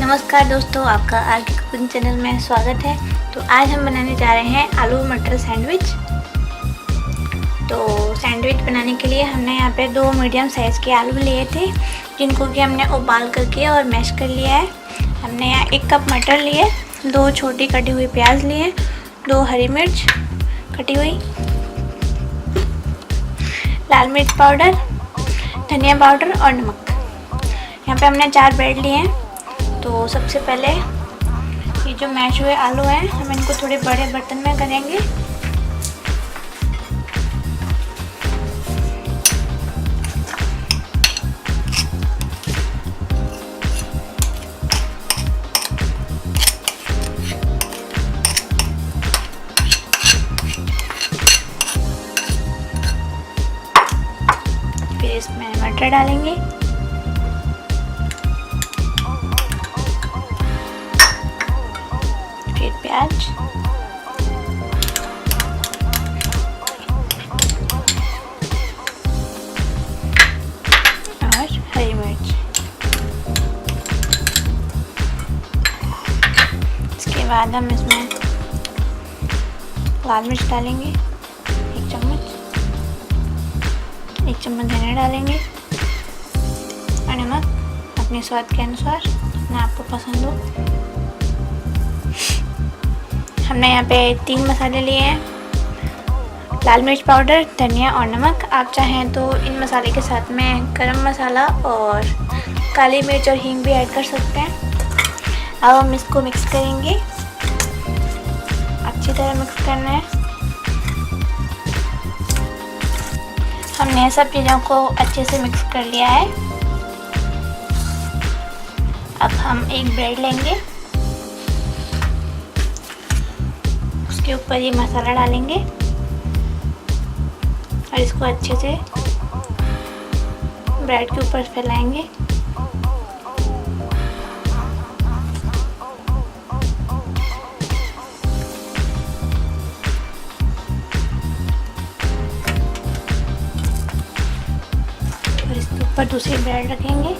नमस्कार दोस्तों, आपका आर के कुकिंग चैनल में स्वागत है। तो आज हम बनाने जा रहे हैं आलू मटर सैंडविच। तो सैंडविच बनाने के लिए हमने यहाँ पे 2 मीडियम साइज़ के आलू लिए थे, जिनको कि हमने उबाल करके और मैश कर लिया है। हमने यहाँ 1 कप मटर लिए, 2 छोटी कटी हुई प्याज लिए, 2 हरी मिर्च कटी हुई, लाल मिर्च पाउडर, धनिया पाउडर और नमक। यहाँ पे हमने 4 ब्रेड लिए हैं। तो सबसे पहले ये जो मैश हुए आलू हैं, हम इनको थोड़े बड़े बर्तन में करेंगे। फिर इसमें मटर डालेंगे, प्याज और हरी मिर्च। इसके बाद हम इसमें लाल मिर्च डालेंगे 1 चम्मच, 1 चम्मच धनिया डालेंगे और नमक अपने स्वाद के अनुसार, जितना आपको पसंद हो। हमने यहाँ पे 3 मसाले लिए हैं, लाल मिर्च पाउडर, धनिया और नमक। आप चाहें तो इन मसाले के साथ में गरम मसाला और काली मिर्च और हींग भी ऐड कर सकते हैं। अब हम इसको मिक्स करेंगे, अच्छी तरह मिक्स करना है। हमने सब चीज़ों को अच्छे से मिक्स कर लिया है। अब हम एक ब्रेड लेंगे, उसके ऊपर ये मसाला डालेंगे और इसको अच्छे से ब्रेड के ऊपर फैलाएंगे। और इसके ऊपर दूसरी ब्रेड रखेंगे।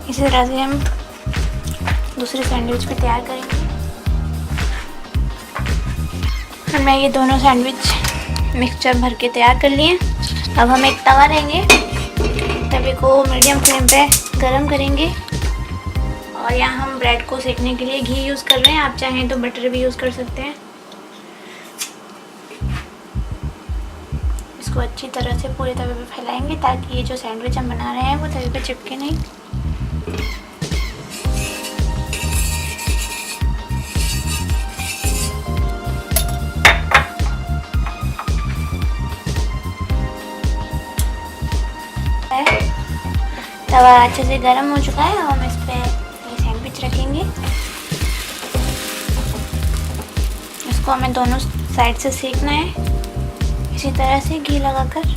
इसी तरह से हम दूसरे सैंडविच भी तैयार करेंगे। हमने ये दोनों सैंडविच मिक्सचर भर के तैयार कर लिए। अब हम एक तवा लेंगे, तवे को मीडियम फ्लेम पे गरम करेंगे और यहाँ हम ब्रेड को सेकने के लिए घी यूज़ कर रहे हैं। आप चाहें तो बटर भी यूज़ कर सकते हैं। इसको अच्छी तरह से पूरे तवे पे फैलाएंगे ताकि ये जो सैंडविच हम बना रहे हैं वो तवे पे चिपके नहीं। तवा अच्छे से गर्म हो चुका है और हम इस पे ये सैंडविच रखेंगे। इसको हमें दोनों साइड से सेकना है, इसी तरह से घी लगाकर।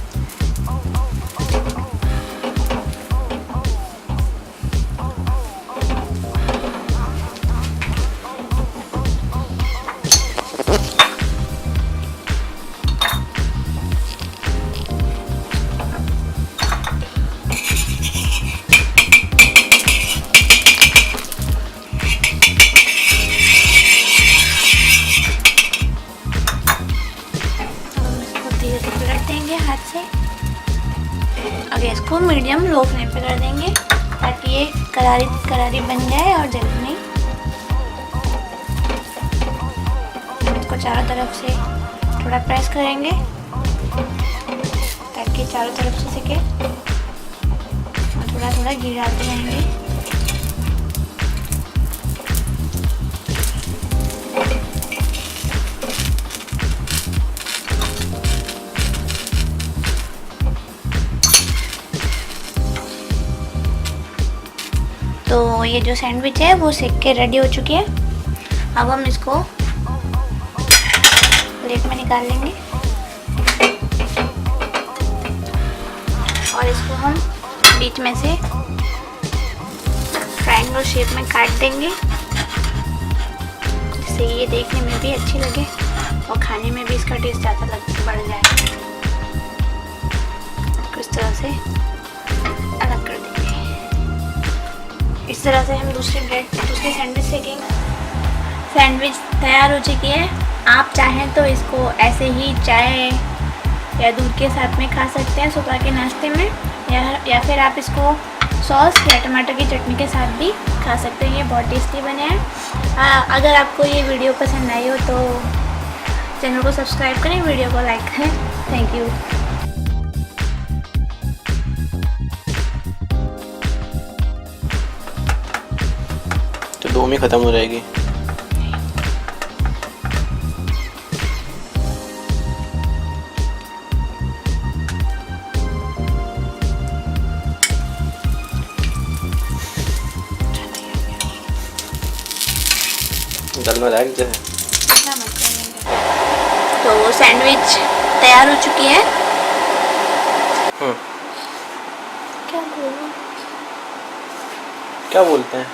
पलट देंगे हाथ से और गैस को मीडियम लो फ्लेम पे कर देंगे ताकि ये करारी करारी बन जाए और जले नहीं। इसको चारों तरफ से थोड़ा प्रेस करेंगे ताकि चारों तरफ से सिके और थोड़ा थोड़ा घी डालते जाएंगे। तो ये जो सैंडविच है वो सेक के रेडी हो चुकी है। अब हम इसको प्लेट में निकाल लेंगे और इसको हम बीच में से ट्रायंगल शेप में काट देंगे जिससे ये देखने में भी अच्छी लगे और खाने में भी इसका टेस्ट ज़्यादा बढ़ जाएगा। इस तरह से अलग कर देंगे। इस तरह से हम दूसरी सैंडविच सेकेंगे। सैंडविच तैयार हो चुकी है। आप चाहें तो इसको ऐसे ही चाय या दूध के साथ में खा सकते हैं सुबह के नाश्ते में, या फिर आप इसको सॉस या टमाटर की चटनी के साथ भी खा सकते हैं। ये बहुत टेस्टी बने हैं। अगर आपको ये वीडियो पसंद आई हो तो चैनल को सब्सक्राइब करें, वीडियो को लाइक करें। Thank you. तो 2 में ख़त्म हो जाएगी। गलना जाएगा जैसे। तो सैंडविच तैयार हो चुकी है। क्या बोलूं? क्या बोलते हैं?